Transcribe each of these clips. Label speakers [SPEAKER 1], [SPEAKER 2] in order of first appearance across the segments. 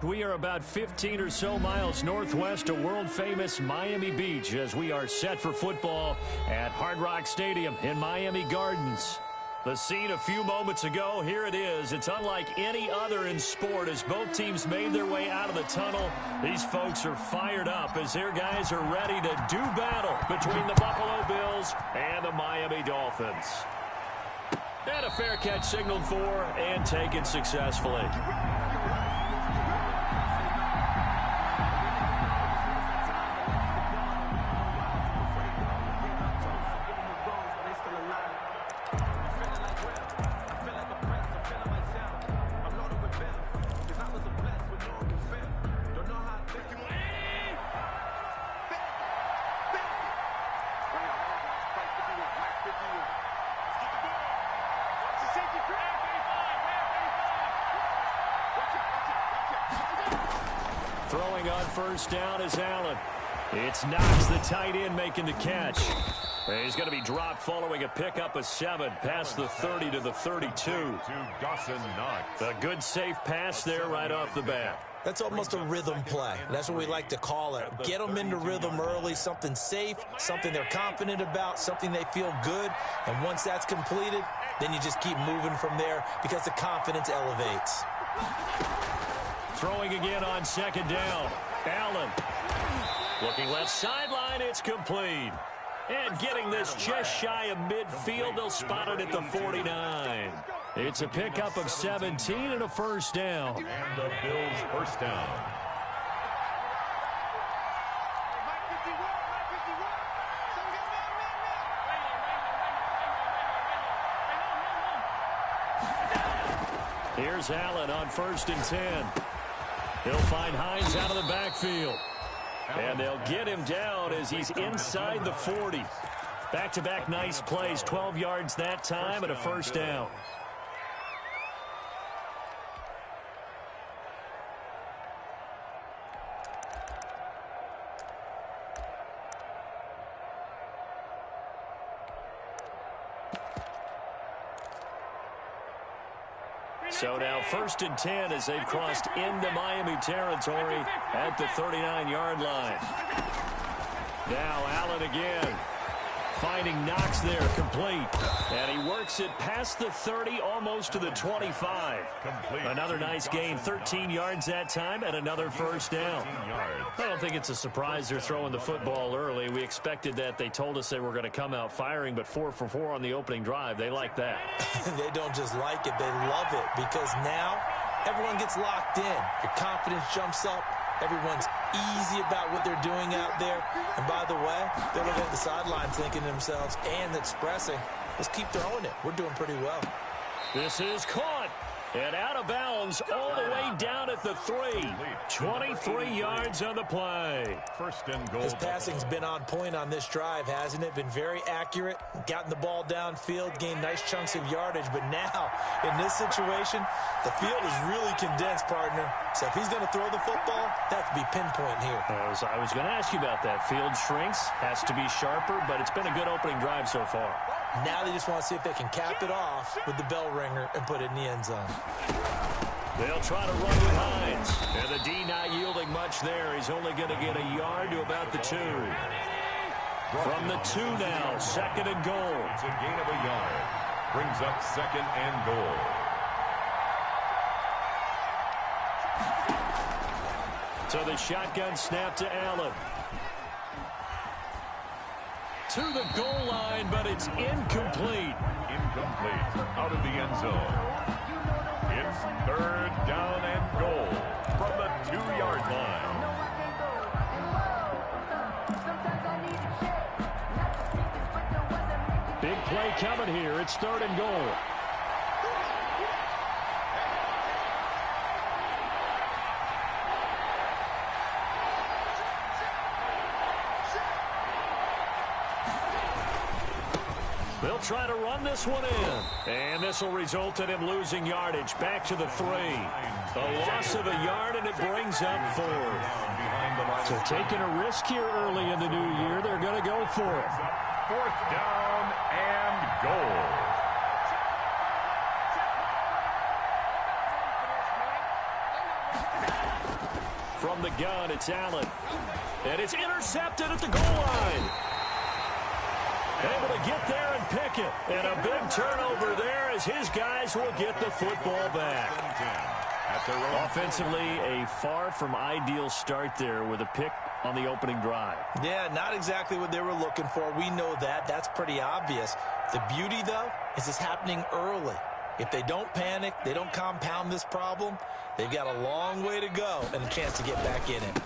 [SPEAKER 1] We are about 15 or so miles northwest of world-famous Miami Beach as we are set for football at Hard Rock Stadium in Miami Gardens. The scene a few moments ago, here it is. It's unlike any other in sport as both teams made their way out of the tunnel. These folks are fired up as their guys are ready to do battle between the Buffalo Bills and the Miami Dolphins. And a fair catch signaled for and taken successfully. Throwing on first down is Allen. It's Knox, the tight end, making the catch. He's going to be dropped following a pickup of 7 past the 30 to the 32. A good safe pass there right off the bat.
[SPEAKER 2] That's almost a rhythm play. That's what we like to call it. Get them into rhythm early, something safe, something they're confident about, something they feel good. And once that's completed, then you just keep moving from there because the confidence elevates.
[SPEAKER 1] Throwing again on second down. Allen. Looking left sideline, it's complete. And getting this just shy of midfield, they'll spot it at the 49. It's a pickup of 17 and a first down.
[SPEAKER 3] And the Bills' first down.
[SPEAKER 1] Here's Allen on 1st and 10. He'll find Hines out of the backfield. And they'll get him down as he's inside the 40. Back-to-back nice plays, 12 yards that time and a first down. So now 1st and 10 as they've crossed into Miami territory at the 39-yard line. Now Allen again. Finding Knox there, complete. And he works it past the 30, almost to the 25. Another nice gain, 13 yards that time, and another first down. I don't think it's a surprise they're throwing the football early. We expected that. They told us they were going to come out firing, but 4 for 4 on the opening drive. They like that.
[SPEAKER 2] They don't just like it, they love it, because now everyone gets locked in. Your confidence jumps up. Everyone's easy about what they're doing out there. And by the way, they're looking at the sideline thinking to themselves and expressing, let's keep throwing it. We're doing pretty well.
[SPEAKER 1] This is caught. And out of bounds all the way down at the 3. 23 yards on the play.
[SPEAKER 3] First and goal.
[SPEAKER 2] His passing's been on point on this drive, hasn't it? Been very accurate. Gotten the ball downfield, gained nice chunks of yardage. But now, in this situation, the field is really condensed, partner. So if he's going to throw the football, that could be pinpoint here.
[SPEAKER 1] I was going to ask you about that. Field shrinks, has to be sharper, but it's been a good opening drive so far.
[SPEAKER 2] Now they just want to see if they can cap it off with the bell ringer and put it in the end zone.
[SPEAKER 1] They'll try to run with Hines. And the D not yielding much there. He's only going to get a yard to about the 2. From the 2 now, 2nd and goal.
[SPEAKER 3] It's a gain of a yard. Brings up 2nd and goal.
[SPEAKER 1] So the shotgun snap to Allen. To the goal line, but it's incomplete.
[SPEAKER 3] Incomplete. Out of the end zone. It's 3rd down and goal from the 2-yard line.
[SPEAKER 1] Big play coming here. It's 3rd and goal. They'll try to run this one in. And this will result in him losing yardage. Back to the 3. A loss of a yard, and it brings up 4th. So taking a risk here early in the new year, they're going to go for it.
[SPEAKER 3] 4th down and goal.
[SPEAKER 1] From the gun, it's Allen. And it's intercepted at the goal line. Able to get there and pick it. And a big turnover there as his guys will get the football back. Offensively, a far from ideal start there with a pick on the opening drive.
[SPEAKER 2] Yeah, not exactly what they were looking for. We know that. That's pretty obvious. The beauty, though, is it's happening early. If they don't panic, they don't compound this problem, they've got a long way to go and a chance to get back in it.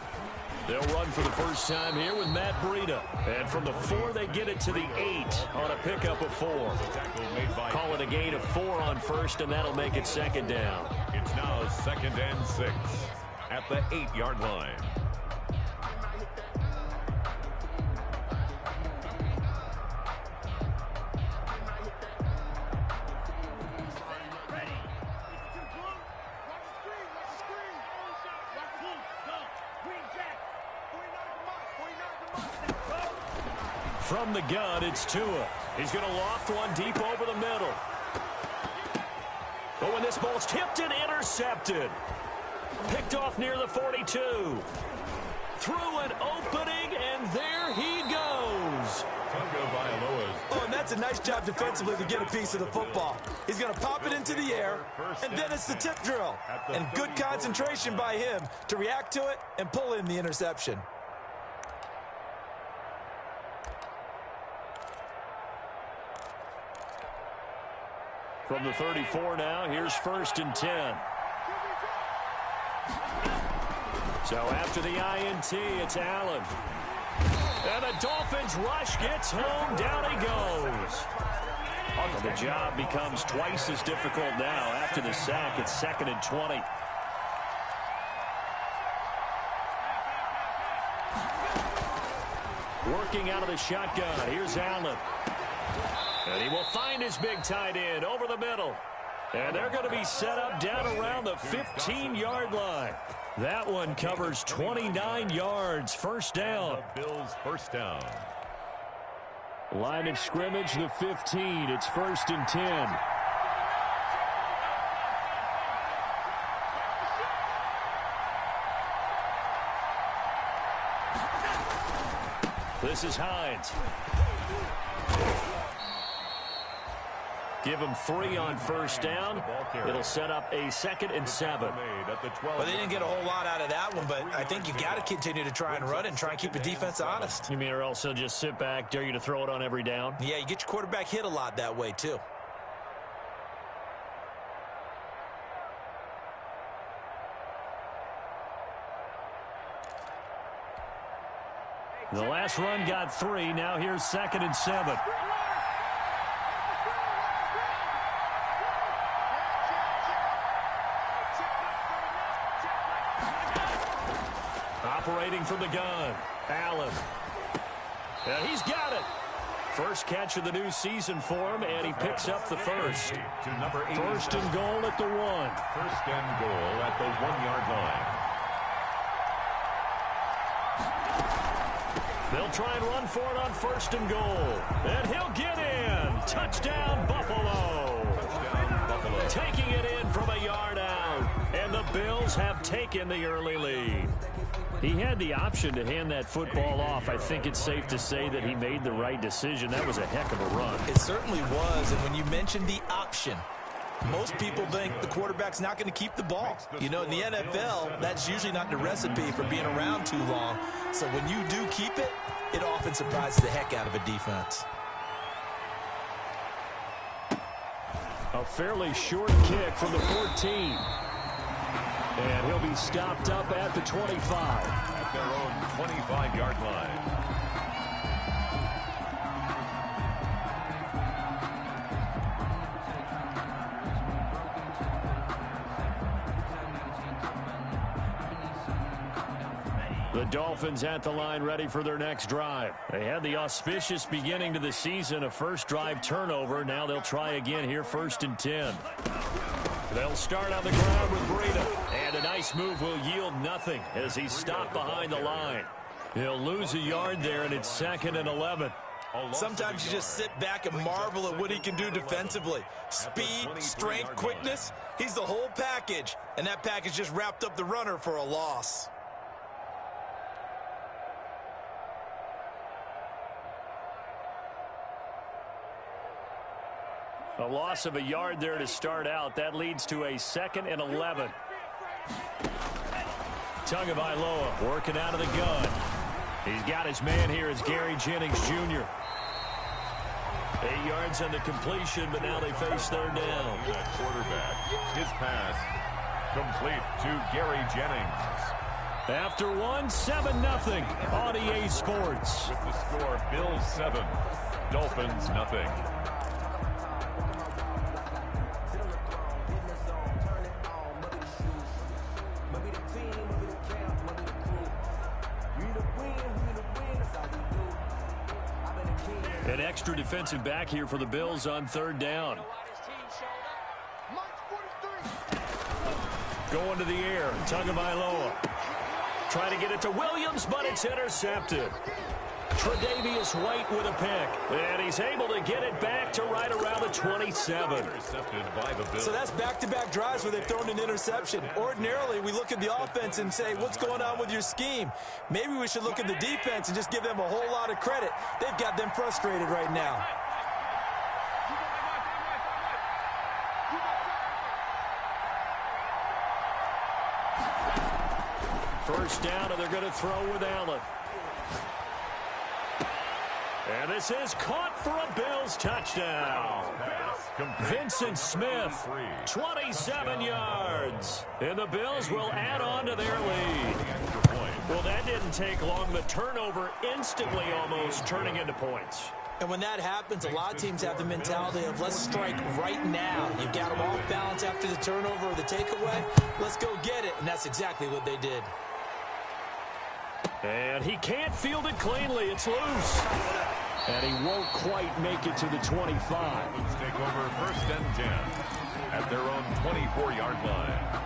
[SPEAKER 1] They'll run for the first time here with Matt Breida. And from the 4, they get it to the 8 on a pickup of 4. Call it a gain of 4 on first, and that'll make it second down.
[SPEAKER 3] It's now 2nd and 6 at the 8-yard line.
[SPEAKER 1] From the gun, it's Tua. He's going to loft one deep over the middle. But when this ball's tipped and intercepted. Picked off near the 42. Through an opening, and there he goes.
[SPEAKER 2] Oh, and that's a nice job defensively to get a piece of the football. He's going to pop it into the air, and then it's the tip drill. And good concentration by him to react to it and pull in the interception.
[SPEAKER 1] From the 34 now, here's 1st and 10. So after the INT, it's Allen. And the Dolphins rush gets home. Down he goes. And the job becomes twice as difficult now. After the sack, it's 2nd and 20. Working out of the shotgun. Here's Allen. And he will find his big tight end over the middle. And they're going to be set up down around the 15-yard line. That one covers 29 yards. First down.
[SPEAKER 3] The Bills' first down.
[SPEAKER 1] Line of scrimmage, the 15. It's 1st and 10. This is Hines. Give him 3 on first down. It'll set up a 2nd and 7.
[SPEAKER 2] Well, they didn't get a whole lot out of that one, but I think you got to continue to try and run it and try and keep the defense honest.
[SPEAKER 1] You mean or else he'll just sit back, dare you to throw it on every down?
[SPEAKER 2] Yeah, you get your quarterback hit a lot that way, too.
[SPEAKER 1] The last run got 3. Now here's 2nd and 7. Operating from the gun, Allen. And he's got it. First catch of the new season for him, and he picks up the first. First and goal at the 1.
[SPEAKER 3] First and goal at the 1-yard line.
[SPEAKER 1] They'll try and run for it on 1st and goal. And he'll get in. Touchdown, Buffalo. Taking it in from a yard out. And the Bills have taken the early lead. He had the option to hand that football off. I think it's safe to say that he made the right decision. That was a heck of a run.
[SPEAKER 2] It certainly was. And when you mentioned the option, most people think the quarterback's not going to keep the ball. You know, in the NFL, that's usually not the recipe for being around too long. So when you do keep it, it often surprises the heck out of a defense.
[SPEAKER 1] A fairly short kick from the 14. And he'll be stopped up at the 25.
[SPEAKER 3] At their own 25-yard line.
[SPEAKER 1] The Dolphins at the line ready for their next drive. They had the auspicious beginning to the season, a first drive turnover. Now they'll try again here, 1st and 10. They'll start on the ground with Breida. And a nice move will yield nothing as he's stopped behind the line. He'll lose a yard there, and it's 2nd and 11.
[SPEAKER 2] Sometimes you just sit back and marvel at what he can do defensively. Speed, strength, quickness. He's the whole package. And that package just wrapped up the runner for a loss.
[SPEAKER 1] A loss of a yard there to start out. That leads to a 2nd and 11. Tagovailoa working out of the gun. He's got his man here. It's Gary Jennings Jr. 8 yards on the completion, but now they face 3rd down.
[SPEAKER 3] That quarterback, his pass complete to Gary Jennings.
[SPEAKER 1] After 7-0 on EA Sports.
[SPEAKER 3] With the score, Bills 7, Dolphins nothing.
[SPEAKER 1] An extra defensive back here for the Bills on 3rd down. Going to the air, Tagovailoa. Trying to get it to Williams, but it's intercepted. Tre'Davious White with a pick. And he's able to get it back to right around the 27.
[SPEAKER 3] Intercepted by the Bills.
[SPEAKER 2] So that's back-to-back drives where they've thrown an interception. Ordinarily, we look at the offense and say, what's going on with your scheme? Maybe we should look at the defense and just give them a whole lot of credit. They've got them frustrated right now.
[SPEAKER 1] First down, and they're going to throw with Allen. And this is caught for a Bills touchdown. Vincent Smith, 27 yards. And the Bills will add on to their lead. Well, that didn't take long. The turnover instantly almost turning into points.
[SPEAKER 2] And when that happens, a lot of teams have the mentality of let's strike right now. You've got them off balance after the turnover or the takeaway. Let's go get it. And that's exactly what they did.
[SPEAKER 1] And he can't field it cleanly. It's loose. And he won't quite make it to the 25.
[SPEAKER 3] Let's take over 1st and 10 at their own 24-yard line.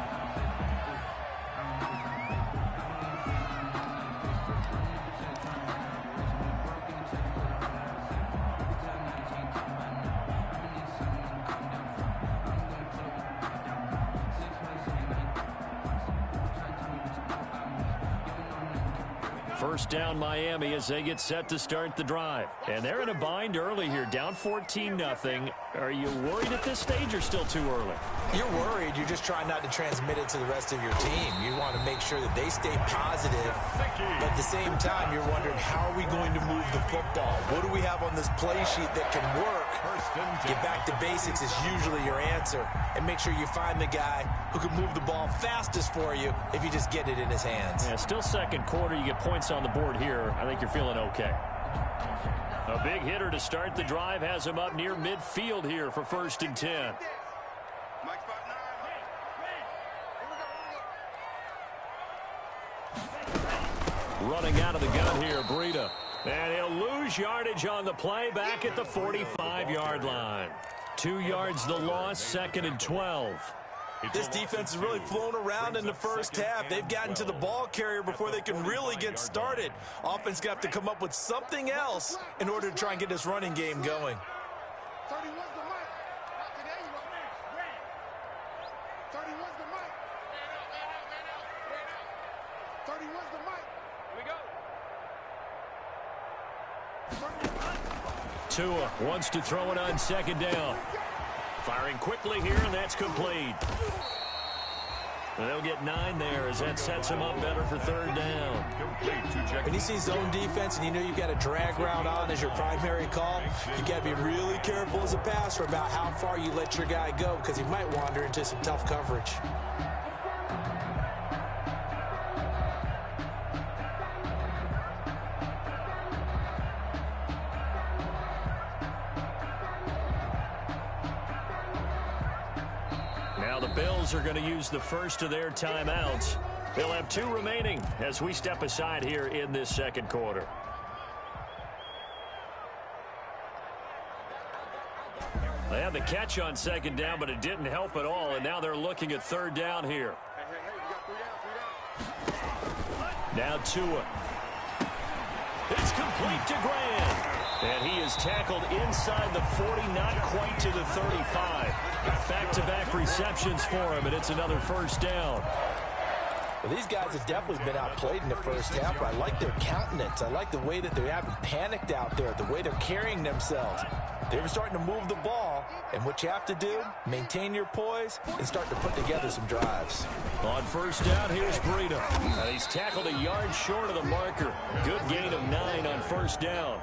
[SPEAKER 1] First down Miami as they get set to start the drive. And they're in a bind early here, down 14-0. Are you worried at this stage or still too early?
[SPEAKER 2] You're worried. You're just trying not to transmit it to the rest of your team. You want to make sure that they stay positive. But at the same time, you're wondering, how are we going to move the football? What do we have on this play sheet that can work? Get back to basics is usually your answer. And make sure you find the guy who can move the ball fastest for you if you just get it in his hands.
[SPEAKER 1] Yeah, still 2nd quarter. You get points on the board here. I think you're feeling okay. A big hitter to start the drive has him up near midfield here for 1st and 10. Running out of the gun here, Breida. And he'll lose yardage on the play back at the 45-yard line. 2 yards the loss, 2nd and 12.
[SPEAKER 2] This defense has really flown around in the first half. They've gotten to the ball carrier before they can really get started. Offense got to come up with something else in order to try and get this running game going.
[SPEAKER 1] Tua wants to throw it on 2nd down. Firing quickly here, and that's complete. They'll get 9 there as that sets him up better for 3rd down.
[SPEAKER 2] When you see zone defense and you know you've got a drag route on as your primary call, you got to be really careful as a passer about how far you let your guy go because he might wander into some tough coverage.
[SPEAKER 1] Now the Bills are going to use the first of their timeouts. They'll have 2 remaining as we step aside here in this 2nd quarter. They had the catch on 2nd down, but it didn't help at all, and now they're looking at 3rd down here. Now Tua. It's complete to Graham. And he is tackled inside the 40, not quite to the 35. Back-to-back receptions for him, and it's another 1st down.
[SPEAKER 2] Well, these guys have definitely been outplayed in the first half, but I like their countenance. I like the way that they haven't panicked out there, the way they're carrying themselves. They were starting to move the ball, And what you have to do, maintain your poise and start to put together some drives.
[SPEAKER 1] On first down, here's Breida. And he's tackled a yard short of the marker. Good gain of 9 on first down.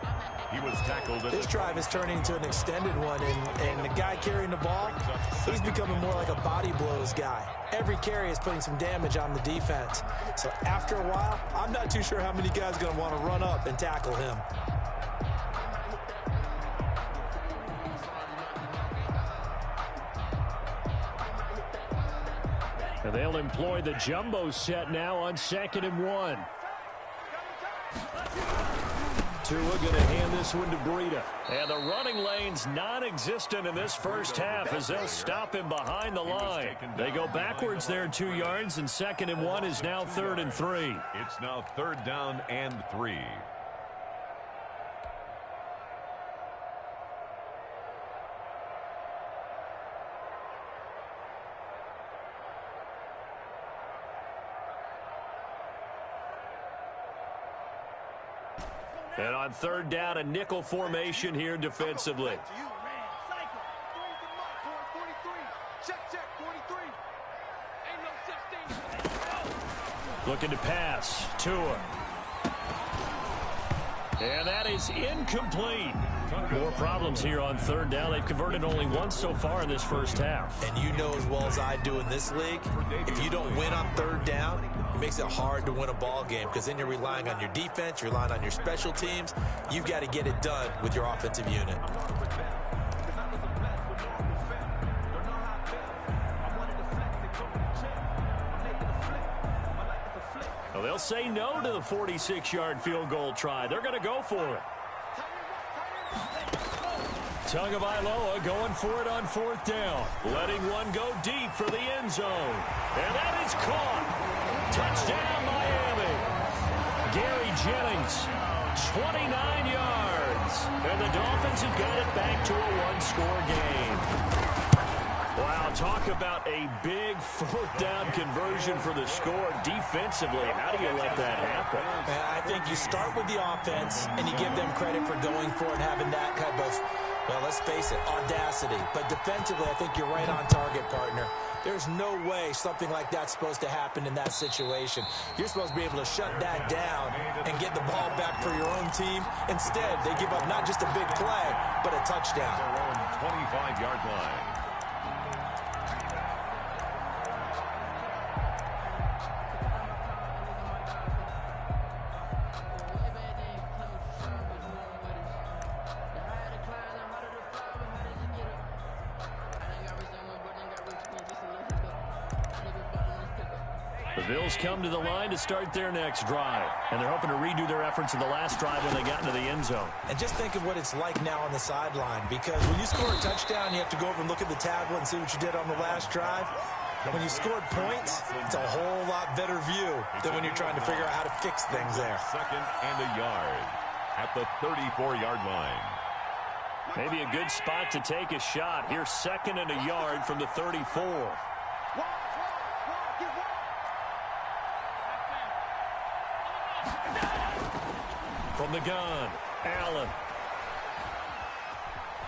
[SPEAKER 3] He was tackled.
[SPEAKER 2] This drive is turning into an extended one, and the guy carrying the ball, he's becoming more like a body blows guy. Every carry is putting some damage on the defense. So after a while, I'm not too sure how many guys are going to want to run up and tackle him.
[SPEAKER 1] And they'll employ the jumbo set now on 2nd and 1. Tua going to hand this one to Breida. And the running lane's non-existent in this first half as they'll stop him behind the line. They go backwards there 2 yards, and 2nd and 1 is now 3rd and 3.
[SPEAKER 3] It's now 3rd down and 3.
[SPEAKER 1] And on 3rd down, a nickel formation here defensively. Looking to pass. Tua. And that is incomplete. More problems here on 3rd down. They've converted only once so far in this first half.
[SPEAKER 2] And you know as well as I do in this league, if you don't win on 3rd down, it makes it hard to win a ball game because then you're relying on your defense, you're relying on your special teams. You've got to get it done with your offensive unit.
[SPEAKER 1] Well, they'll say no to the 46-yard field goal try. They're going to go for it. Tagovailoa going for it on 4th down. Letting one go deep for the end zone. And that is caught. Touchdown, Miami. Gary Jennings, 29 yards. And the Dolphins have got it back to a one-score game. Wow, talk about a big 4th down conversion for the score. Defensively, how do you let that happen?
[SPEAKER 2] I think you start with the offense, and you give them credit for going for it and having that kind of, well, let's face it, audacity. But defensively, I think you're right on target, partner. There's no way something like that's supposed to happen in that situation. You're supposed to be able to shut that down and get the ball back for your own team. Instead, they give up not just a big play, but a touchdown.
[SPEAKER 3] Their own 25-yard line.
[SPEAKER 1] The Bills come to the line to start their next drive. And they're hoping to redo their efforts in the last drive when they got into the end zone.
[SPEAKER 2] And just think of what it's like now on the sideline. Because when you score a touchdown, you have to go over and look at the tablet and see what you did on the last drive. When you scored points, it's a whole lot better view than when you're trying to figure out how to fix things there.
[SPEAKER 3] 2nd and a yard at the 34-yard line.
[SPEAKER 1] Maybe a good spot to take a shot. Here's 2nd and a yard from the 34. From the gun, Allen.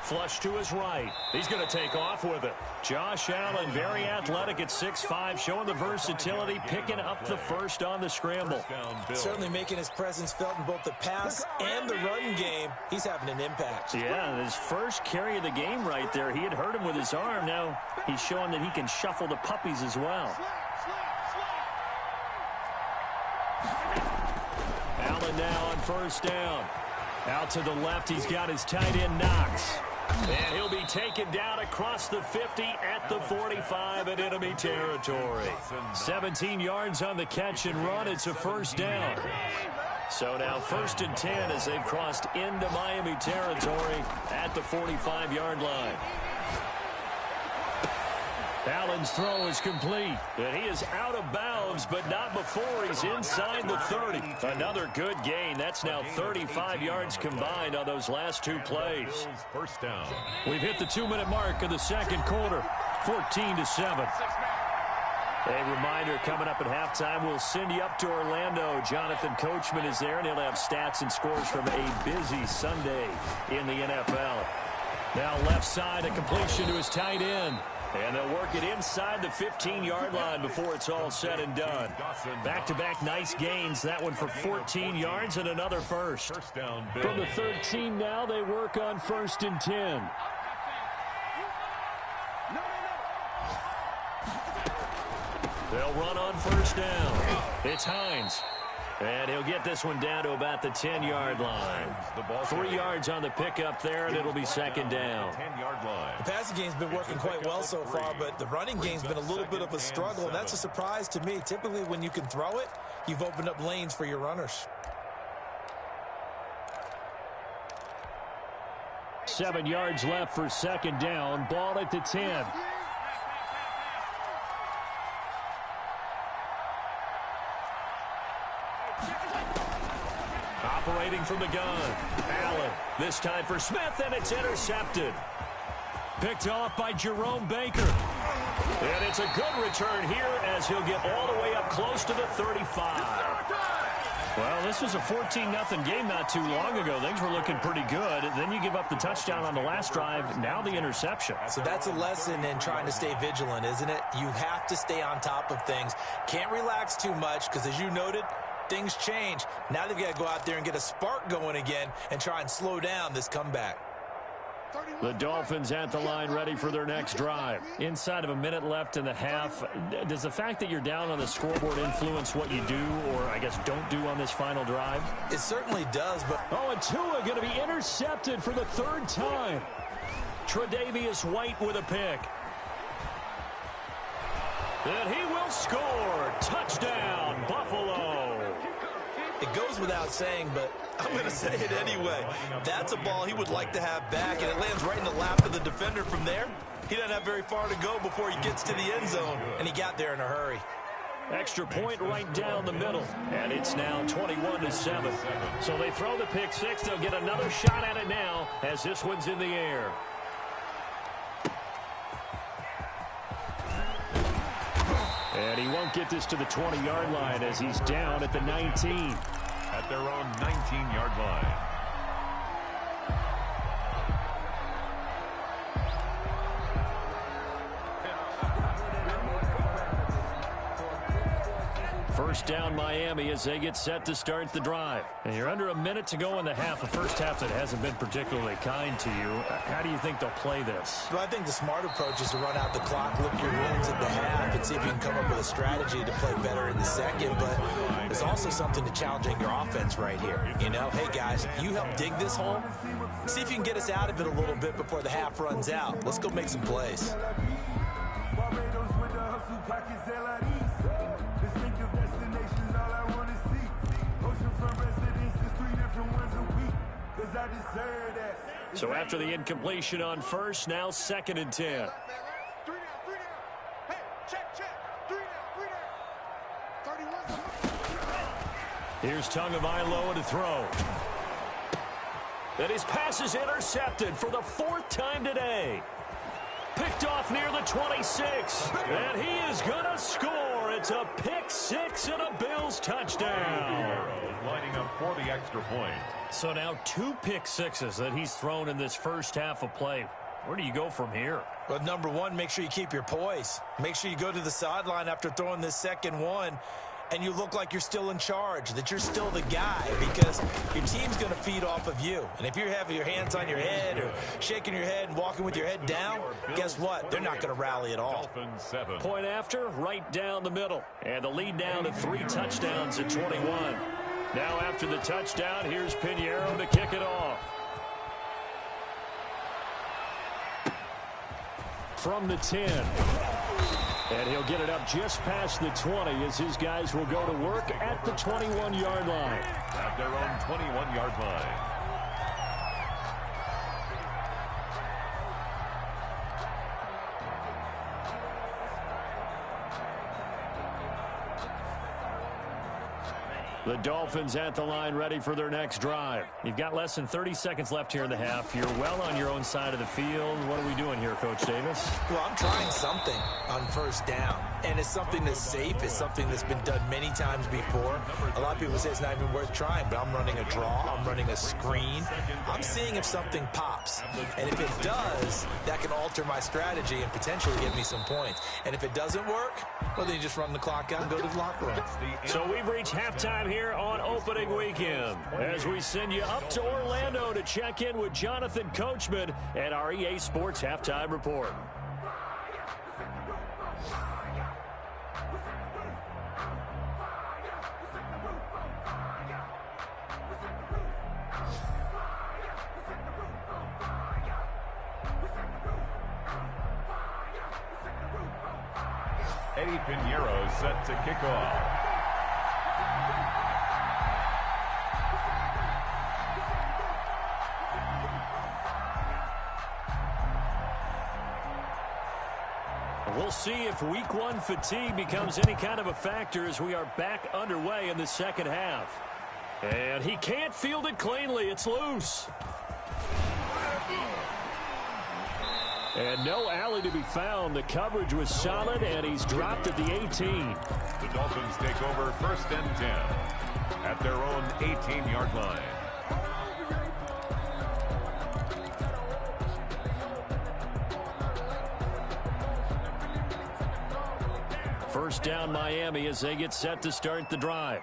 [SPEAKER 1] Flush to his right. He's going to take off with it. Josh Allen, very athletic at 6'5", showing the versatility, picking up the first on the scramble.
[SPEAKER 2] Certainly making his presence felt in both the pass and the run game. He's having an impact.
[SPEAKER 1] Yeah, his first carry of the game right there. He had hurt him with his arm. Now he's showing that he can shuffle the puppies as well. Allen now on first down. Out to the left, he's got his tight end Knox. And he'll be taken down across the 50 at the 45 in enemy territory. 17 yards on the catch and run. It's a first down. So now 1st and 10 as they've crossed into Miami territory at the 45-yard line. Allen's throw is complete, and he is out of bounds, but not before he's inside the 30. Another good gain. That's now 35 yards combined on those last 2 plays.
[SPEAKER 3] First down.
[SPEAKER 1] We've hit the 2-minute mark of the second quarter, 14-7. A reminder coming up at halftime, we'll send you up to Orlando. Jonathan Coachman is there, and he'll have stats and scores from a busy Sunday in the NFL. Now left side, a completion to his tight end. And they'll work it inside the 15-yard line before it's all said and done. Back-to-back nice gains. That one for 14 yards and another first. From the 13 now, they work on 1st and 10. They'll run on 1st down. It's Hines. And he'll get this one down to about the 10-yard line. 3 yards on the pickup there, and it'll be 2nd down.
[SPEAKER 2] The passing game's been working quite well so far, but the running game's been a little bit of a struggle, and that's a surprise to me. Typically, when you can throw it, you've opened up lanes for your runners.
[SPEAKER 1] 7 yards left for 2nd down. Ball at the 10. Operating from the gun. Allen. This time for Smith, and it's intercepted. Picked off by Jerome Baker. And it's a good return here as he'll get all the way up close to the 35. Well, this was a 14-0 game not too long ago. Things were looking pretty good. Then you give up the touchdown on the last drive. Now the interception.
[SPEAKER 2] So that's a lesson in trying to stay vigilant, isn't it? You have to stay on top of things. Can't relax too much because, as you noted, things change. Now they've got to go out there and get a spark going again and try and slow down this comeback.
[SPEAKER 1] The Dolphins at the line ready for their next drive. Inside of a minute left in the half. Does the fact that you're down on the scoreboard influence what you do or, I guess, don't do on this final drive?
[SPEAKER 2] It certainly does, but...
[SPEAKER 1] Oh, and Tua going to be intercepted for the 3rd time. Tre'Davious White with a pick. And he will score. Touchdown, Buffalo.
[SPEAKER 2] It goes without saying, but I'm going to say it anyway. That's a ball he would like to have back, and it lands right in the lap of the defender from there. He doesn't have very far to go before he gets to the end zone, and he got there in a hurry.
[SPEAKER 1] Extra point right down the middle, and it's now 21-7. So they throw the pick six. They'll get another shot at it now as this one's in the air. And he won't get this to the 20-yard line as he's down at the 19.
[SPEAKER 3] At their own 19-yard line.
[SPEAKER 1] First down Miami as they get set to start the drive. And you're under a minute to go in the half. A first half that hasn't been particularly kind to you. How do you think they'll play this?
[SPEAKER 2] Well, I think the smart approach is to run out the clock, lick your wounds at the half, and see if you can come up with a strategy to play better in the second. But there's also something to challenging your offense right here. You know, hey, guys, you help dig this hole. See if you can get us out of it a little bit before the half runs out. Let's go make some plays.
[SPEAKER 1] So after the incompletion on first, now 2nd and 10. Here's Tagovailoa to throw. And his pass is intercepted for the 4th time today. Picked off near the 26. And he is going to score. It's a pick six and a Bills touchdown.
[SPEAKER 3] Lining up for the extra point.
[SPEAKER 1] So now 2 pick sixes that he's thrown in this first half of play. Where do you go from here?
[SPEAKER 2] Well, number one, make sure you keep your poise. Make sure you go to the sideline after throwing this second one, and you look like you're still in charge, that you're still the guy, because your team's going to feed off of you. And if you're having your hands on your head or shaking your head and walking with your head down, guess what? They're not going to rally at all.
[SPEAKER 1] Point after, right down the middle. And the lead down to 3 touchdowns at 21. Now after the touchdown, here's Pinheiro to kick it off. From the 10. And he'll get it up just past the 20 as his guys will go to work at the 21-yard line.
[SPEAKER 3] At their own 21-yard line.
[SPEAKER 1] The Dolphins at the line ready for their next drive. You've got less than 30 seconds left here in the half. You're well on your own side of the field. What are we doing here, Coach Davis?
[SPEAKER 2] Well, I'm trying something on first down. and it's something that's safe. It's something that's been done many times before. A lot of people say it's not even worth trying, but I'm running a draw. I'm running a screen. I'm seeing if something pops. And if it does, that can alter my strategy and potentially give me some points. And if it doesn't work, well, then you just run the clock out and go to the locker room.
[SPEAKER 1] So we've reached halftime here on opening weekend as we send you up to Orlando to check in with Jonathan Coachman and our EA Sports Halftime Report.
[SPEAKER 3] Eddie Pinheiro set to kick off.
[SPEAKER 1] We'll see if week one fatigue becomes any kind of a factor as we are back underway in the second half. And he can't field it cleanly. It's loose. And no alley to be found. The coverage was solid, and he's dropped at the 18.
[SPEAKER 3] The Dolphins take over 1st and 10 at their own 18-yard line.
[SPEAKER 1] First down Miami as they get set to start the drive.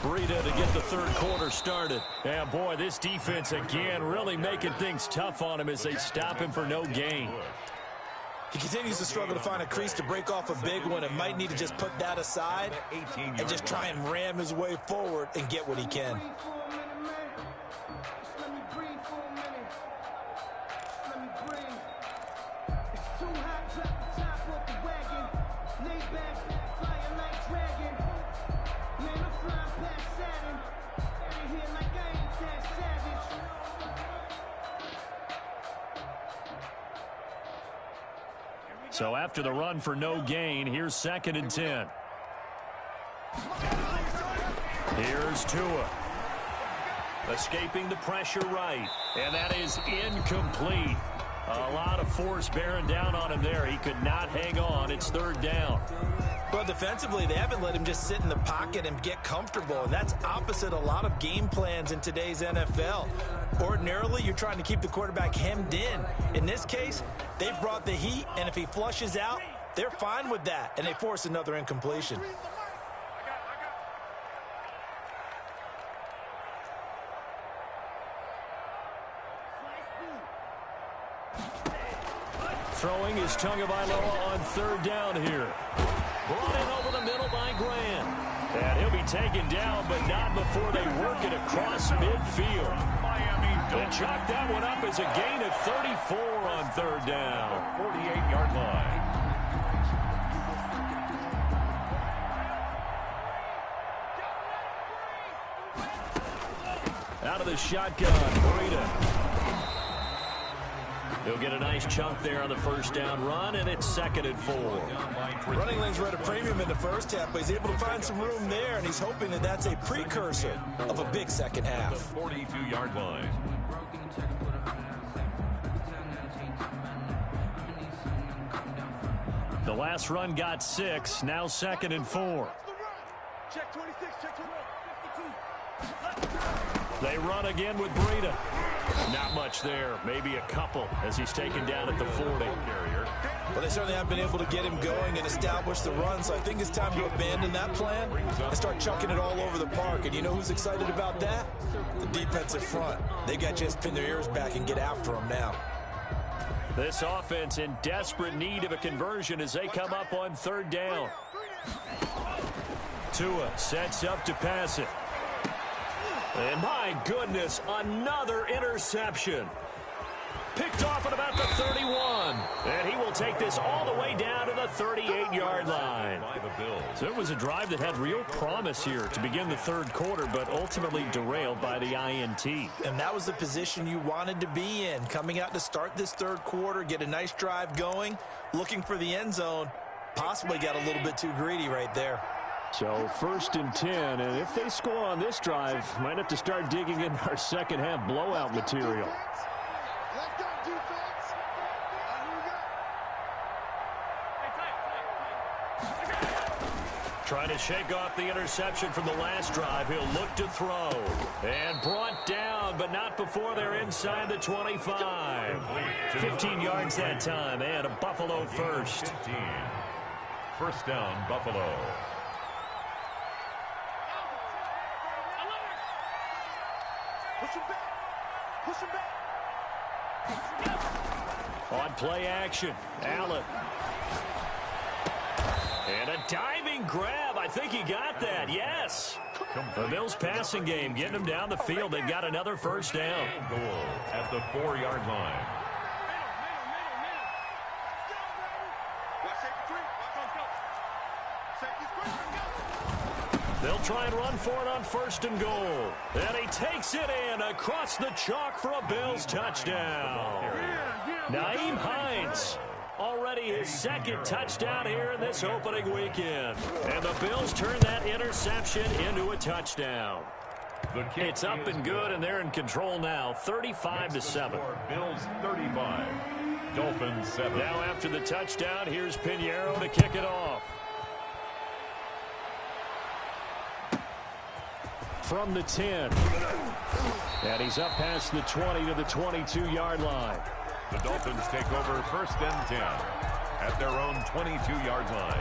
[SPEAKER 1] Breida to get the third quarter started. And boy, this defense again really making things tough on him as they stop him for no gain.
[SPEAKER 2] He continues to struggle to find a crease to break off a big one and might need to just put that aside and just try and ram his way forward and get what he can.
[SPEAKER 1] So after the run for no gain, here's 2nd and 10. Here's Tua. Escaping the pressure right. And that is incomplete. A lot of force bearing down on him there. He could not hang on. It's 3rd down.
[SPEAKER 2] Well, defensively, they haven't let him just sit in the pocket and get comfortable, and that's opposite a lot of game plans in today's NFL. Ordinarily, you're trying to keep the quarterback hemmed in. In this case, they brought the heat, and if he flushes out, they're fine with that, and they force another incompletion.
[SPEAKER 1] Throwing is Tagovailoa on 3rd down here. Brought in over the middle by Grant. And he'll be taken down, but not before they work it across midfield. They chalk that one up as a gain of 34 on 3rd down.
[SPEAKER 3] 48-yard line.
[SPEAKER 1] Out of the shotgun, Breida. He'll get a nice chunk there on the 1st down run, and it's 2nd and 4.
[SPEAKER 2] Running lanes were at a premium in the first half, but he's able to find some room there, and he's hoping that that's a precursor of a big second half.
[SPEAKER 3] 42-yard line.
[SPEAKER 1] The last run got 6, now 2nd and 4.
[SPEAKER 4] Check 26, check 52.
[SPEAKER 1] They run again with Breida. Not much there, maybe a couple as he's taken down at the 40.
[SPEAKER 2] Well, they certainly have been able to get him going and establish the run, so I think it's time to abandon that plan and start chucking it all over the park. And you know who's excited about that? The defensive front. They got to just pin their ears back and get after him now.
[SPEAKER 1] This offense in desperate need of a conversion as they come up on 3rd down. Tua sets up to pass it. And my goodness, another interception. Picked off at about the 31. And he will take this all the way down to the 38-yard line. So it was a drive that had real promise here to begin the 3rd quarter, but ultimately derailed by the INT.
[SPEAKER 2] And that was the position you wanted to be in. Coming out to start this 3rd quarter, get a nice drive going, looking for the end zone. Possibly got a little bit too greedy right there.
[SPEAKER 1] So 1st and 10, and if they score on this drive, might have to start digging in our second half blowout material. Trying to shake off the interception from the last drive. He'll look to throw. And brought down, but not before they're inside the 25. 15 yards that time, and a Buffalo first.
[SPEAKER 3] 15. First down, Buffalo.
[SPEAKER 4] Push him back. Push him back.
[SPEAKER 1] On play action, Allen. And a diving grab. I think he got that. Yes. The Bills passing game getting them down the field. They've got another first down.
[SPEAKER 3] Goal at the 4-yard line.
[SPEAKER 1] They'll try and run for it on first and goal. And he takes it in across the chalk for a Bills touchdown. Naeem Hines. Already his second touchdown here in this opening weekend. And the Bills turn that interception into a touchdown. It's up and good, and they're in control now, 35-7.
[SPEAKER 3] Bills 35, Dolphins 7.
[SPEAKER 1] Now after the touchdown, here's Pinheiro to kick it off. From the 10. And he's up past the 20 to the 22-yard line.
[SPEAKER 3] The Dolphins take over first and 10 at their own 22-yard line.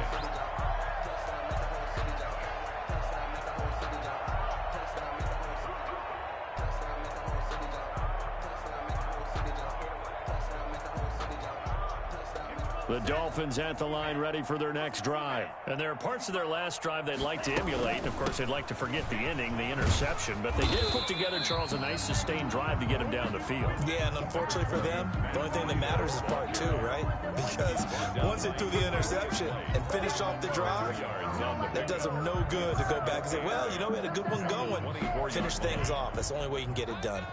[SPEAKER 1] The Dolphins at the line ready for their next drive. And there are parts of their last drive they'd like to emulate. And, of course, they'd like to forget the inning, the interception. But they did put together, Charles, a nice sustained drive to get him down the field.
[SPEAKER 2] Yeah, and unfortunately for them, the only thing that matters is part two, right? Because once they threw the interception and finished off the drive, that does them no good to go back and say, well, you know, we had a good one going. Finish things off. That's the only way you can get it done.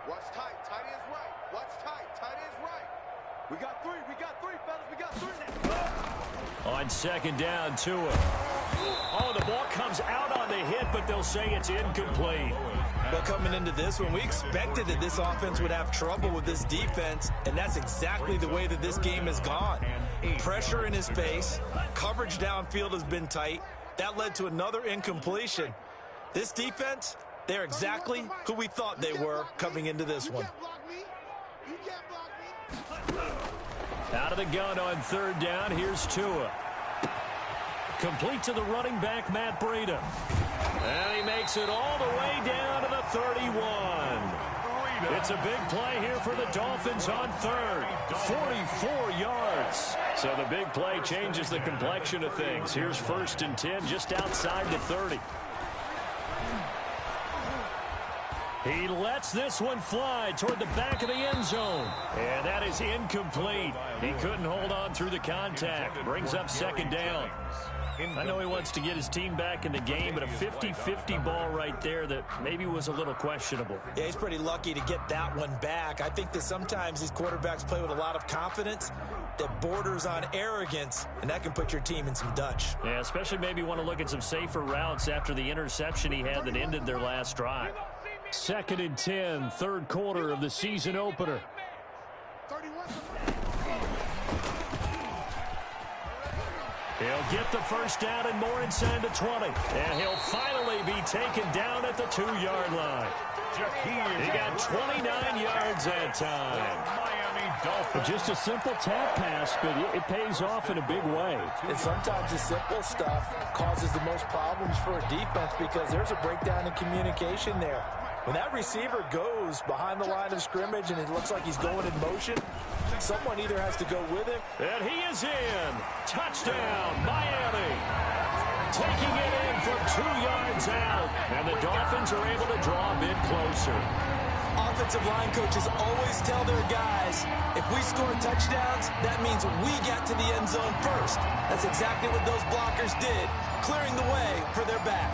[SPEAKER 4] Watch tight. Tight is right. Watch tight. Tight is right. We got three, fellas. We got three now.
[SPEAKER 1] On second down, Tua. Oh, the ball comes out on the hit, but they'll say it's incomplete.
[SPEAKER 2] Well, coming into this one, we expected that this offense would have trouble with this defense, and that's exactly the way that this game has gone. Pressure in his face. Coverage downfield has been tight. That led to another incompletion. This defense, they're exactly who we thought they were coming into this one.
[SPEAKER 1] Out of the gun on third down, here's Tua. Complete to the running back, Matt Breida. And he makes it all the way down to the 31. It's a big play here for the Dolphins on third. 44 yards. So the big play changes the complexion of things. Here's first and 10 just outside the 30. He lets this one fly toward the back of the end zone. And that is incomplete. He couldn't hold on through the contact. Brings up second down. I know he wants to get his team back in the game, but a 50-50 ball right there that maybe was a little questionable.
[SPEAKER 2] Yeah, he's pretty lucky to get that one back. I think that sometimes these quarterbacks play with a lot of confidence that borders on arrogance, and that can put your team in some Dutch.
[SPEAKER 1] Yeah, especially maybe want to look at some safer routes after the interception he had that ended their last drive. Second and 10, third quarter of the season opener. He'll get the first down and more inside the 20. And he'll finally be taken down at the 2-yard line. He got 29 yards that time.
[SPEAKER 5] Just a simple tap pass, but it pays off in a big way.
[SPEAKER 2] And sometimes the simple stuff causes the most problems for a defense because there's a breakdown in communication there. When that receiver goes behind the line of scrimmage and it looks like he's going in motion, someone either has to go with him.
[SPEAKER 1] And he is in. Touchdown, Miami. Taking it in from 2 yards out. And the Dolphins are able to draw a bit closer.
[SPEAKER 2] Offensive line coaches always tell their guys, if we score touchdowns, that means we get to the end zone first. That's exactly what those blockers did, clearing the way for their back.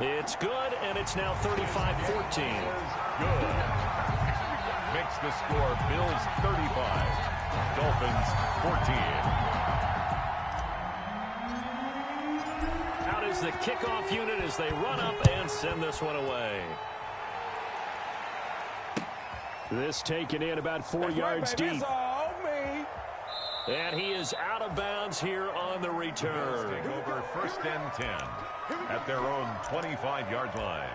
[SPEAKER 1] It's good, and it's now 35-14.
[SPEAKER 3] Good. Makes the score Bills 35, Dolphins 14.
[SPEAKER 1] Out is the kickoff unit as they run up and send this one away. This taken in about 4 yards deep. And he is out of of bounds here on the return.
[SPEAKER 3] Take over 1st and 10 at their own 25-yard line.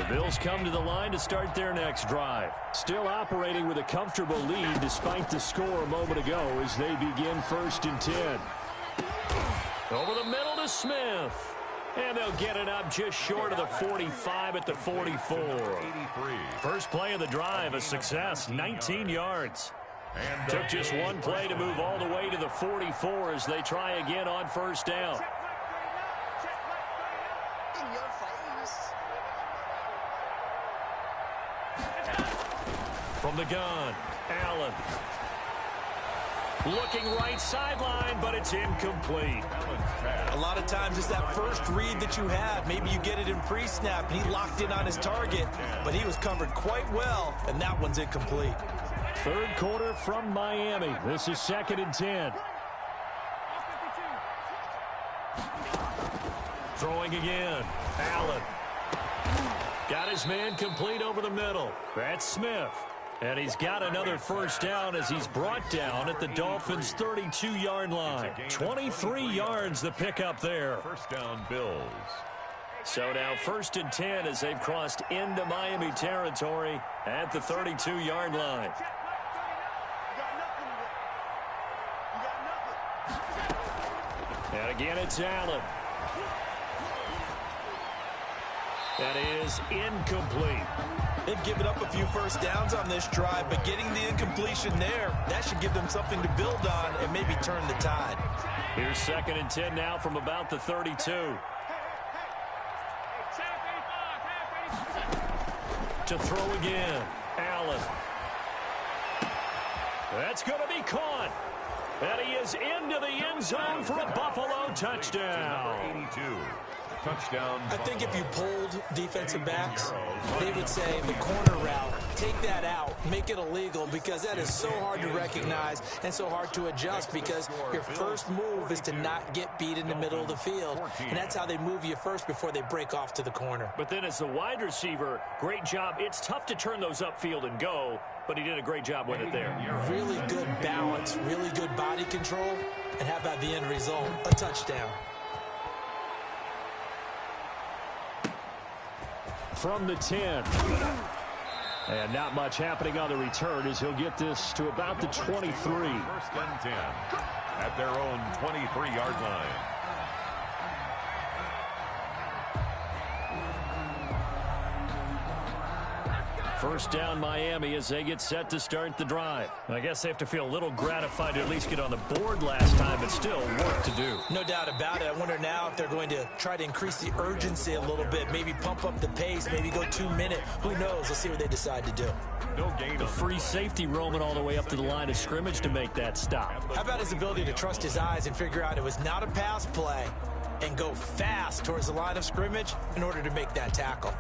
[SPEAKER 1] Bills come to the line to start their next drive. Still operating with a comfortable lead despite the score a moment ago as they begin 1st and 10. Over the middle to Smith. And they'll get it up just short of the 45 at the 44. First play of the drive, a success, 19 yards. Took just one play to move all the way to the 44 as they try again on 1st down. From the gun, Allen. Looking right sideline, but it's incomplete.
[SPEAKER 2] A lot of times it's that first read that you have. Maybe you get it in pre-snap, and he locked in on his target, but he was covered quite well, and that one's incomplete.
[SPEAKER 1] 3rd quarter from Miami. This is 2nd and 10. Throwing again, Allen. Got his man complete over the middle. That's Smith. And he's got another 1st down as he's brought down at the Dolphins' 32-yard line. 23 yards the pickup there.
[SPEAKER 3] 1st down, Bills.
[SPEAKER 1] So now 1st and 10 as they've crossed into Miami territory at the 32-yard line. And again, it's Allen. That is incomplete.
[SPEAKER 2] They've given up a few 1st downs on this drive, but getting the incompletion there, that should give them something to build on and maybe turn the tide.
[SPEAKER 1] Here's 2nd and 10 now from about the 32. To throw again, Allen. That's going to be caught. And he is into the end zone for a Buffalo touchdown.
[SPEAKER 3] 82. Touchdown.
[SPEAKER 2] I think if you polled defensive backs, they would say the corner route, take that out, make it illegal, because that is so hard to recognize and so hard to adjust, because your first move is to not get beat in the middle of the field, and that's how they move you first before they break off to the corner.
[SPEAKER 1] But then as the wide receiver, great job. It's tough to turn those upfield and go, but he did a great job with it there.
[SPEAKER 2] Really good balance, really good body control, and how about the end result? A touchdown.
[SPEAKER 1] From the 10. And not much happening on the return as he'll get this to about the 23.
[SPEAKER 3] 1st and 10 at their own 23-yard line.
[SPEAKER 1] First down Miami as they get set to start the drive. I guess they have to feel a little gratified to at least get on the board last time, but still work to do.
[SPEAKER 2] No doubt about it. I wonder now if they're going to try to increase the urgency a little bit, maybe pump up the pace, maybe go 2-minute. Who knows? Let's see what they decide to do.
[SPEAKER 3] No gain.
[SPEAKER 1] The free safety roaming all the way up to the line of scrimmage to make that stop.
[SPEAKER 2] How about his ability to trust his eyes and figure out it was not a pass play and go fast towards the line of scrimmage in order to make that tackle?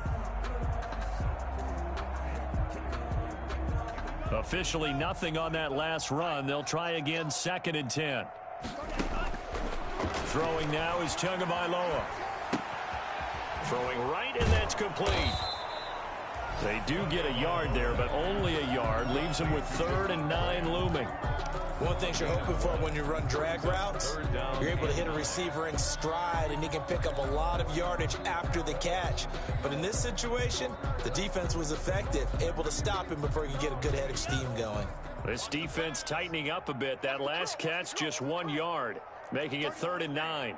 [SPEAKER 1] Officially nothing on that last run. They'll try again 2nd and 10. Throwing now is Tagovailoa. Throwing right, and that's complete. They do get a yard there, but only a yard. Leaves them with 3rd and 9 looming.
[SPEAKER 2] One thing you're hoping for when you run drag routes, you're able to hit a receiver in stride, and he can pick up a lot of yardage after the catch. But in this situation, the defense was effective, able to stop him before he could get a good head of steam going.
[SPEAKER 1] This defense tightening up a bit. That last catch, just 1 yard, making it 3rd and 9.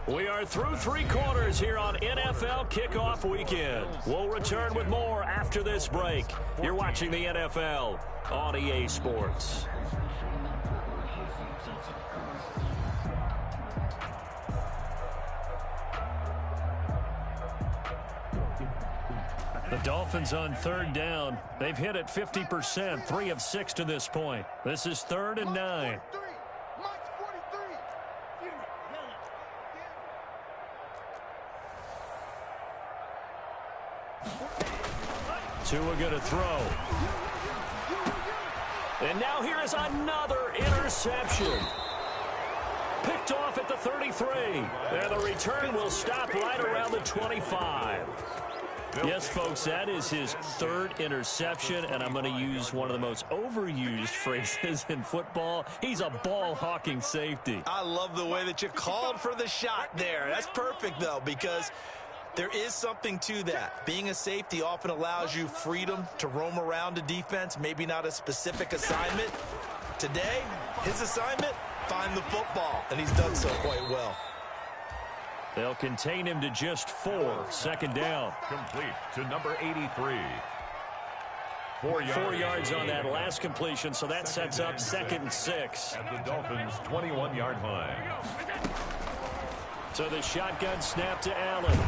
[SPEAKER 1] We are through 3 quarters here on NFL Kickoff Weekend. We'll return with more after this break. You're watching the NFL on EA Sports. The Dolphins on 3rd down. They've hit it 50%, 3 of 6 to this point. This is 3rd and 9. Tua going to throw. And now here is another interception. Picked off at the 33. And the return will stop right around the 25. Yes, folks, that is his third interception, and I'm going to use one of the most overused phrases in football. He's a ball-hawking safety.
[SPEAKER 2] I love the way that you called for the shot there. That's perfect, though, because there is something to that. Being a safety often allows you freedom to roam around a defense, maybe not a specific assignment. Today, his assignment, find the football, and he's done so quite well.
[SPEAKER 1] They'll contain him to just 4. Second down.
[SPEAKER 3] Complete to number 83.
[SPEAKER 1] 4 yards on that last completion, so that sets up 2nd and 6.
[SPEAKER 3] At the Dolphins' 21-yard line.
[SPEAKER 1] So the shotgun snap to Allen.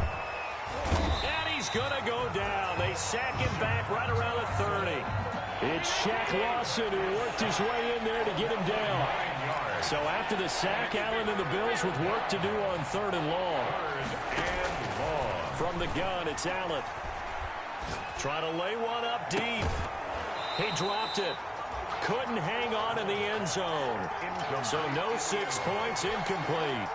[SPEAKER 1] And he's going to go down. They sack him back right around the 30. It's Shaq Lawson who worked his way in there to get him down. So after the sack, Allen and the Bills with work to do on 3rd and long. From the gun, it's Allen. Trying to lay one up deep. He dropped it. Couldn't hang on in the end zone. So no 6 points, incomplete.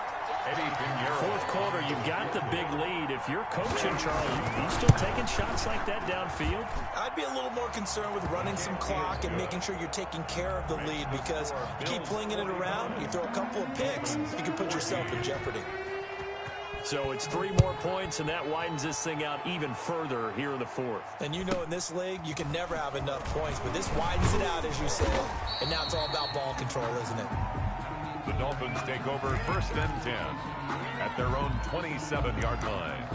[SPEAKER 1] Fourth quarter, you've got the big lead. If you're coaching, Charles, you still taking shots like that downfield?
[SPEAKER 2] I'd be a little more concerned with running some clock and making sure you're taking care of the lead, because you keep flinging it around, you throw a couple of picks, you can put yourself in jeopardy.
[SPEAKER 1] So it's 3 more points, and that widens this thing out even further here in the fourth.
[SPEAKER 2] And you know in this league, you can never have enough points, but this widens it out, as you said, and now it's all about ball control, isn't it?
[SPEAKER 3] The Dolphins take over 1st and 10 at their own 27-yard line.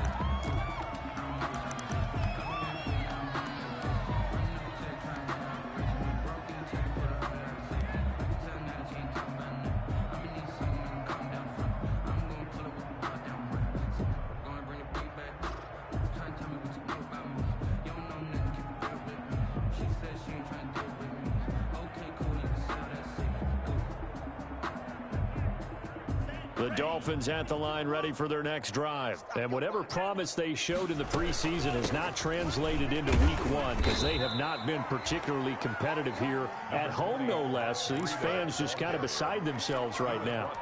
[SPEAKER 1] The Dolphins at the line ready for their next drive. And whatever promise they showed in the preseason has not translated into week 1, because they have not been particularly competitive here at home, no less. So these fans just kind of beside themselves right now.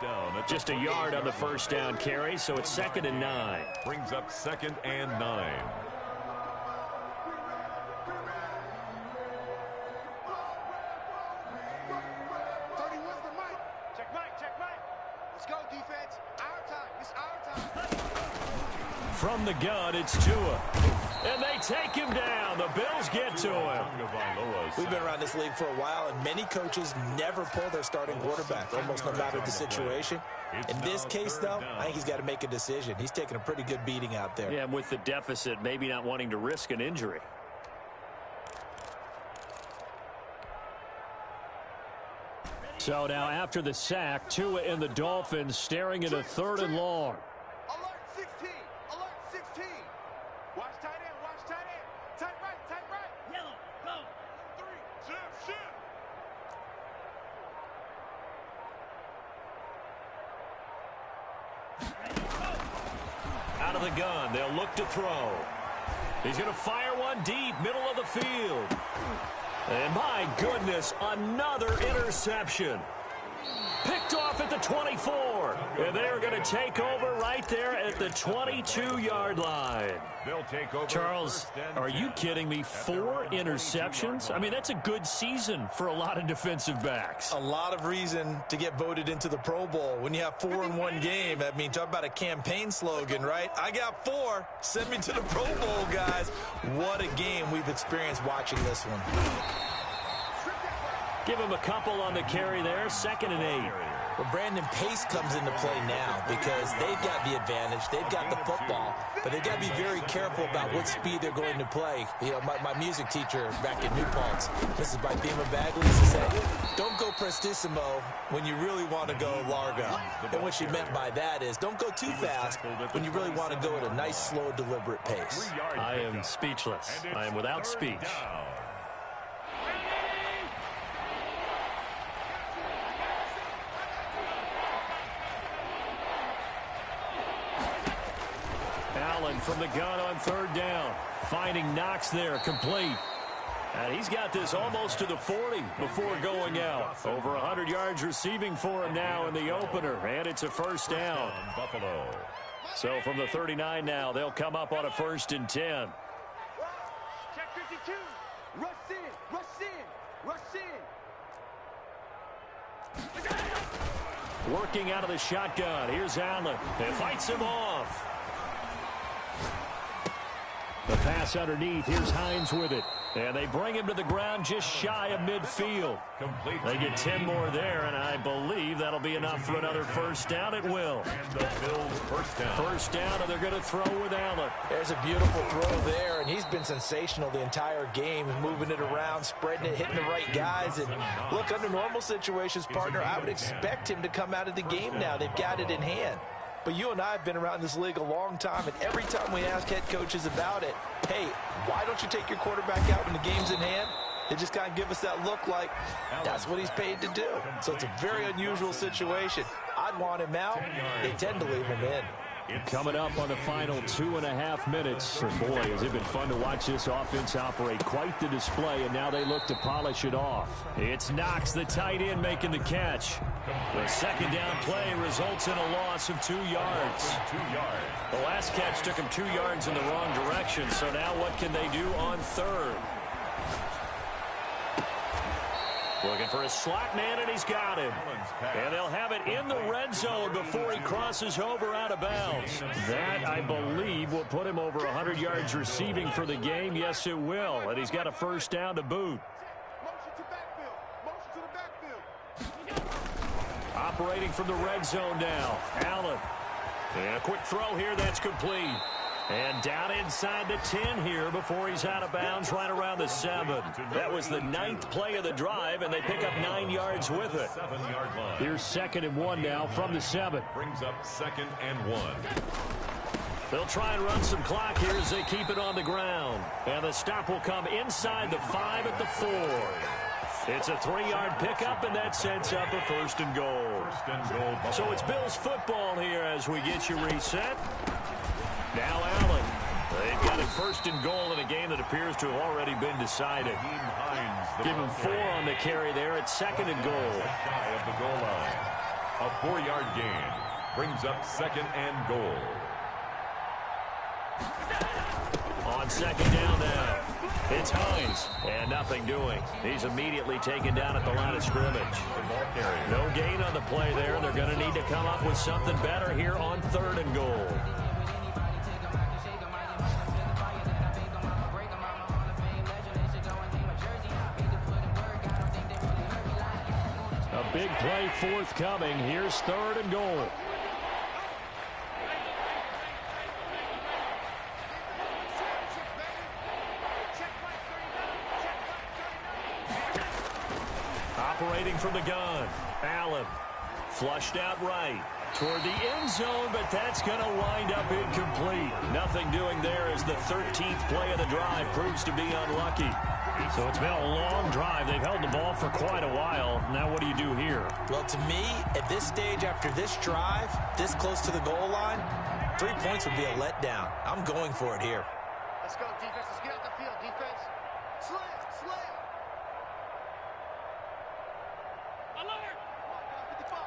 [SPEAKER 1] Just a yard on the first down carry, so it's 2nd and 9.
[SPEAKER 3] Brings up 2nd and 9.
[SPEAKER 1] From the gun, it's Tua. And they take him down. The Bills get to him.
[SPEAKER 2] We've been around this league for a while, and many coaches never pull their starting quarterback, almost no matter the situation. In this case, though, I think he's got to make a decision. He's taking a pretty good beating out there.
[SPEAKER 1] Yeah, and with the deficit, maybe not wanting to risk an injury. So now after the sack, Tua and the Dolphins staring at a 3rd and long.
[SPEAKER 4] Alert 16. Alert 16. Watch tight end. Watch tight end. Tight right. Tight right. Yellow. Go. 3. Shift.
[SPEAKER 1] Out of the gun, they'll look to throw. He's going to fire one deep, middle of the field. And my goodness, another interception. Picked off at the 24. And they are going to take over right there at the 22-yard line.
[SPEAKER 3] They'll take over.
[SPEAKER 1] Charles, are you kidding me? 4 interceptions? I mean, that's a good season for a lot of defensive backs.
[SPEAKER 2] A lot of reason to get voted into the Pro Bowl. When you have 4 in one game, I mean, talk about a campaign slogan, right? I got 4. Send me to the Pro Bowl, guys. What a game we've experienced watching this one.
[SPEAKER 1] Give him a couple on the carry there. 2nd and 8.
[SPEAKER 2] Well, Brandon, pace comes into play now because they've got the advantage. They've got the football, but they've got to be very careful about what speed they're going to play. You know, my music teacher back in New Paltz, this is by Beamer Bagley, used to say, don't go prestissimo when you really want to go largo. And what she meant by that is don't go too fast when you really want to go at a nice, slow, deliberate pace.
[SPEAKER 1] I am speechless. I am without speech. Allen from the gun on third down. Finding Knox there, complete. And he's got this almost to the 40 before going out. Over 100 yards receiving for him now in the opener. And it's a first down.
[SPEAKER 3] Buffalo.
[SPEAKER 1] So from the 39 now, they'll come up on a 1st and 10.
[SPEAKER 4] Check 52. Rush in. Rush in. Rush in.
[SPEAKER 1] Working out of the shotgun. Here's Allen. It fights him off. The pass underneath. Here's Hines with it. And they bring him to the ground just shy of midfield. They get 10 more there, and I believe that'll be enough for another first down. It will.
[SPEAKER 3] And the Bills first down.
[SPEAKER 1] First down, and they're going to throw with Allen.
[SPEAKER 2] There's a beautiful throw there, and he's been sensational the entire game, moving it around, spreading it, hitting the right guys. And look, under normal situations, partner, I would expect him to come out of the game now. They've got it in hand. But you and I have been around this league a long time, and every time we ask head coaches about it, hey, why don't you take your quarterback out when the game's in hand? They just kind of give us that look like that's what he's paid to do. So it's a very unusual situation. I'd want him out. They tend to leave him in.
[SPEAKER 1] Coming up on the final 2.5 minutes. Boy, has it been fun to watch this offense operate. Quite the display, and now they look to polish it off. It's Knox, the tight end, making the catch. The second down play results in a loss of 2 yards. The last catch took him 2 yards in the wrong direction, so now what can they do on third? Looking for a slot man, and he's got him. And they'll have it in the red zone before he crosses over out of bounds. That, I believe, will put him over 100 yards receiving for the game. Yes, it will. And he's got a first down to boot.
[SPEAKER 4] Motion to backfield. Motion to the backfield.
[SPEAKER 1] Operating from the red zone now. Allen. And a quick throw here. That's complete. And down inside the 10 here before he's out of bounds right around the 7. That was the 9th play of the drive, and they pick up 9 yards with it.
[SPEAKER 3] 7-yard line.
[SPEAKER 1] Here's 2nd and 1 now from the 7.
[SPEAKER 3] Brings up 2nd and 1.
[SPEAKER 1] They'll try and run some clock here as they keep it on the ground. And the stop will come inside the 5 at the 4. It's a 3-yard pickup, and that sets up a 1st and goal.
[SPEAKER 3] First and goal.
[SPEAKER 1] So it's Bills football here as we get you reset. Now Allen. They've got it 1st and goal in a game that appears to have already been decided. Give him 4 on the carry there at 2nd and goal.
[SPEAKER 3] Shy of the goal line. A 4-yard gain brings up 2nd and goal.
[SPEAKER 1] On 2nd down now. It's Hines, and nothing doing. He's immediately taken down at the line of scrimmage. No gain on the play there. They're going to need to come up with something better here on 3rd and goal. A big play forthcoming. Here's 3rd and goal. Operating from the gun. Allen. Flushed out right. Toward the end zone, but that's going to wind up incomplete. Nothing doing there as the 13th play of the drive proves to be unlucky. So it's been a long drive. They've held the ball for quite a while. Now what do you do here?
[SPEAKER 2] Well, to me, at this stage, after this drive, this close to the goal line, 3 points would be a letdown. I'm going for it here.
[SPEAKER 4] Let's go, defense. Let's get out the field, defense. Slam, slam. Alert! Come on, down 55.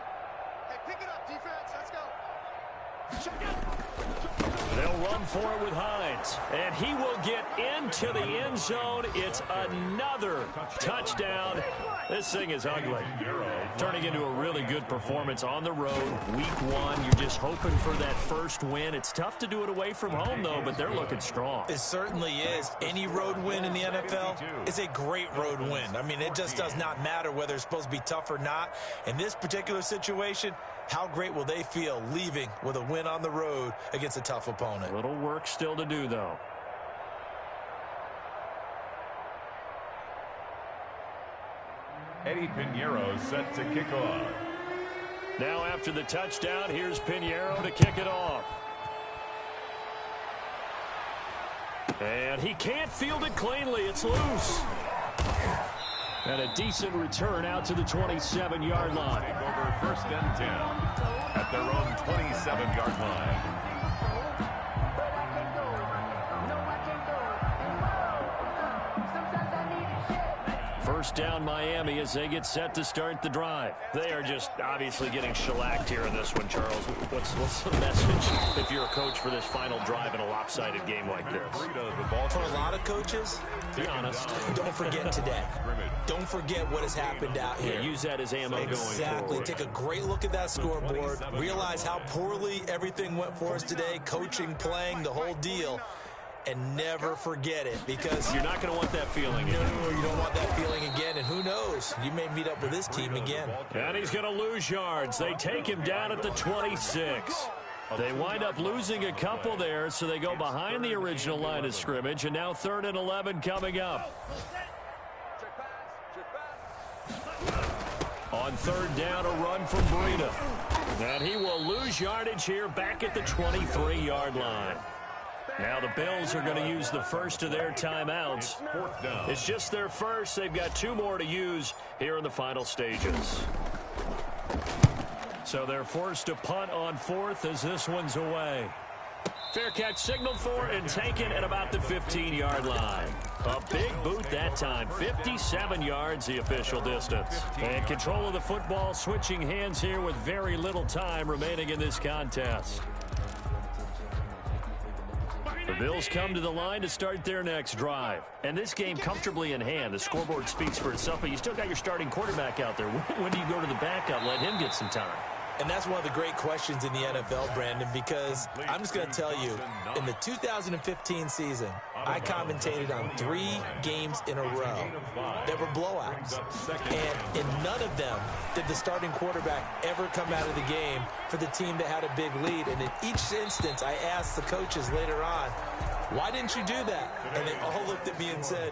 [SPEAKER 4] Hey, pick it up, defense. Let's go. Check it.
[SPEAKER 1] They'll run for it with Hines. And he will get into the end zone. It's another touchdown. This thing is ugly. Turning into a really good performance on the road. Week 1, you're just hoping for that first win. It's tough to do it away from home, though, but they're looking strong.
[SPEAKER 2] It certainly is. Any road win in the NFL is a great road win. I mean, it just does not matter whether it's supposed to be tough or not. In this particular situation, how great will they feel leaving with a win on the road against a tough opponent?
[SPEAKER 1] Little work still to do, though.
[SPEAKER 3] Eddie Pinheiro set to kick off.
[SPEAKER 1] Now after the touchdown, here's Pinheiro to kick it off. And he can't field it cleanly. It's loose. And a decent return out to the 27-yard line.
[SPEAKER 3] Over 1st and 10 at their own 27-yard line.
[SPEAKER 1] first down Miami as they get set to start the drive. They are just obviously getting shellacked here in this one, Charles. What's the message if you're a coach for this final drive in a lopsided game like this?
[SPEAKER 2] For a lot of coaches,
[SPEAKER 1] be honest,
[SPEAKER 2] don't forget today. Don't forget what has happened out here.
[SPEAKER 1] Yeah, use that as ammo going forward.
[SPEAKER 2] Exactly. Take a great look at that scoreboard. Realize how poorly everything went for us today. Coaching, playing, the whole deal. And never forget it, because
[SPEAKER 1] you're not going to want that feeling again.
[SPEAKER 2] No, you don't want that feeling again, and who knows? You may meet up with this team again.
[SPEAKER 1] And he's going to lose yards. They take him down at the 26. They wind up losing a couple there, so they go behind the original line of scrimmage, and now 3rd and 11 coming up. On 3rd down, a run from Breida. And he will lose yardage here back at the 23-yard line. Now the Bills are going to use the first of their timeouts. It's just their first. They've got 2 more to use here in the final stages. So they're forced to punt on 4th as this one's away. Fair catch signaled for and taken at about the 15-yard line. A big boot that time. 57 yards the official distance. And control of the football switching hands here with very little time remaining in this contest. The Bills come to the line to start their next drive. And this game comfortably in hand. The scoreboard speaks for itself, but you still got your starting quarterback out there. When do you go to the backup, let him get some time?
[SPEAKER 2] And that's one of the great questions in the NFL, Brandon, because I'm just going to tell you, in the 2015 season, I commentated on 3 games in a row that were blowouts. And in none of them did the starting quarterback ever come out of the game for the team that had a big lead. And in each instance, I asked the coaches later on, why didn't you do that? And they all looked at me and said,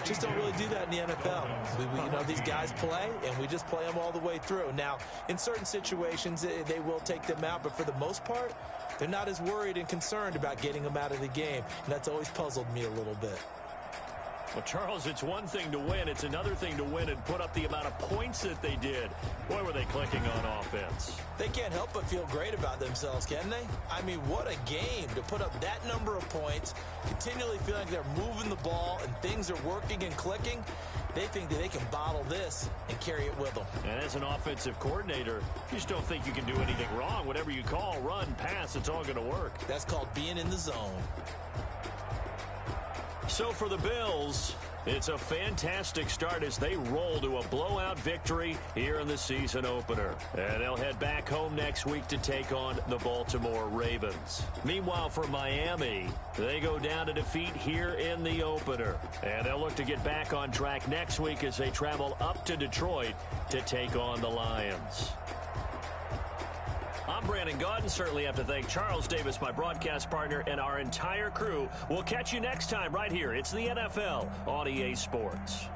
[SPEAKER 2] just don't really do that in the NFL. You know, these guys play, and we just play them all the way through. Now, in certain situations, they will take them out, but for the most part, they're not as worried and concerned about getting them out of the game. And that's always puzzled me a little bit.
[SPEAKER 1] Well, Charles, it's one thing to win. It's another thing to win and put up the amount of points that they did. Boy, were they clicking on offense.
[SPEAKER 2] They can't help but feel great about themselves, can they? I mean, what a game to put up that number of points, continually feeling like they're moving the ball and things are working and clicking. They think that they can bottle this and carry it with them.
[SPEAKER 1] And as an offensive coordinator, you just don't think you can do anything wrong. Whatever you call, run, pass, it's all going to work.
[SPEAKER 2] That's called being in the zone.
[SPEAKER 1] So for the Bills, it's a fantastic start as they roll to a blowout victory here in the season opener. And they'll head back home next week to take on the Baltimore Ravens. Meanwhile, for Miami, they go down to defeat here in the opener. And they'll look to get back on track next week as they travel up to Detroit to take on the Lions. I'm Brandon Gaudin. Certainly have to thank Charles Davis, my broadcast partner, and our entire crew. We'll catch you next time right here. It's the NFL on EA Sports.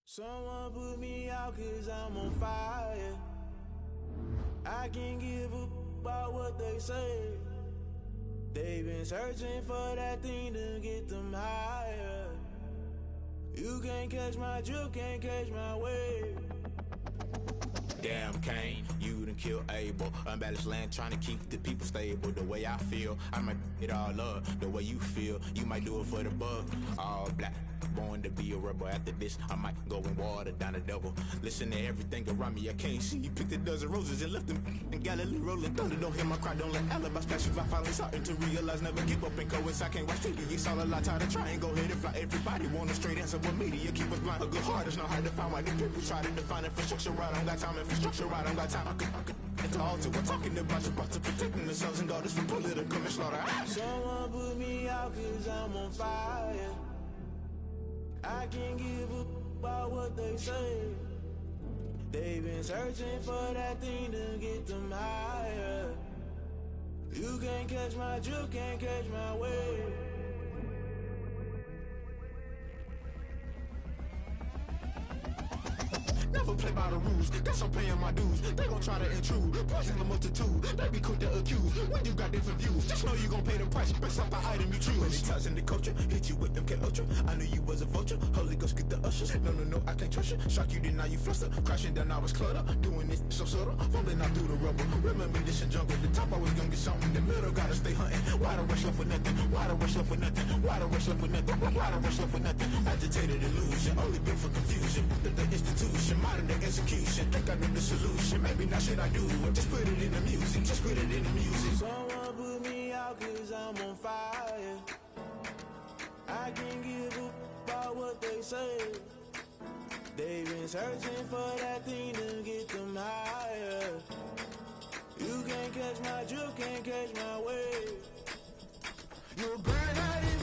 [SPEAKER 6] Someone put me out 'cause I'm on fire. I can't give up about what they say. They've been searching for that thing to get them higher. You can't catch my drift, can't catch my wave.
[SPEAKER 7] Damn, Kane, you done killed Abel. Unbalanced land, trying to keep the people stable. The way I feel, I might it all up. The way you feel, you might do it for the buck. All black, born to be a rebel. After this, I might go and water down the devil. Listen to everything around me, I can't see. Picked a dozen roses and left them in Galilee rolling thunder. Don't hear my cry, don't let alibis flash. If I finally starting to realize, never give up and coincide. Can't watch TV, it's all a lot. Tired of trying, go ahead and fly. Everybody want a straight answer with media. Keep us blind, a good heart, it's not hard to find. Why the people try to define infrastructure right? I don't got time, infrastructure right, I don't got time. I could it's all to we're talking about your to protecting the sons and daughters from political manslaughter.
[SPEAKER 6] Someone put me out 'cause I'm on fire. I can't give up about what they say. They've been searching for that thing to get them higher. You can't catch my drift, can't catch my wave.
[SPEAKER 7] Never play by the rules. Guess I'm paying my dues. They gon' try to intrude. Poison the multitude. They be quick to accuse. When you got different views, just know you gon' pay the price based off the item you choose. Many times in the culture, hit you with them K Ultra. I knew you was a vulture. Holy Ghost get the ushers. No, I can't trust you. Shock you, then now you fluster. Crashing down, I was clutter. Doing this so subtle. Fumbling out through the rubble. Remember this in jungle. The top I was gonna get something. The middle gotta stay hunting. Why the rush left for nothing? Why the rush left for nothing? Why the rush left for nothing? Why the rush left for nothing? Agitated illusion. Only built for confusion. The institution. Modern day execution. Think I know the solution. Maybe not shit I do. Just put it in the music. Just put it in the music.
[SPEAKER 6] Someone put me out cause I'm on fire. I can't give up about what they say. They've been searching for that thing to get them higher. You can't catch my drift, can't catch my wave. You're burning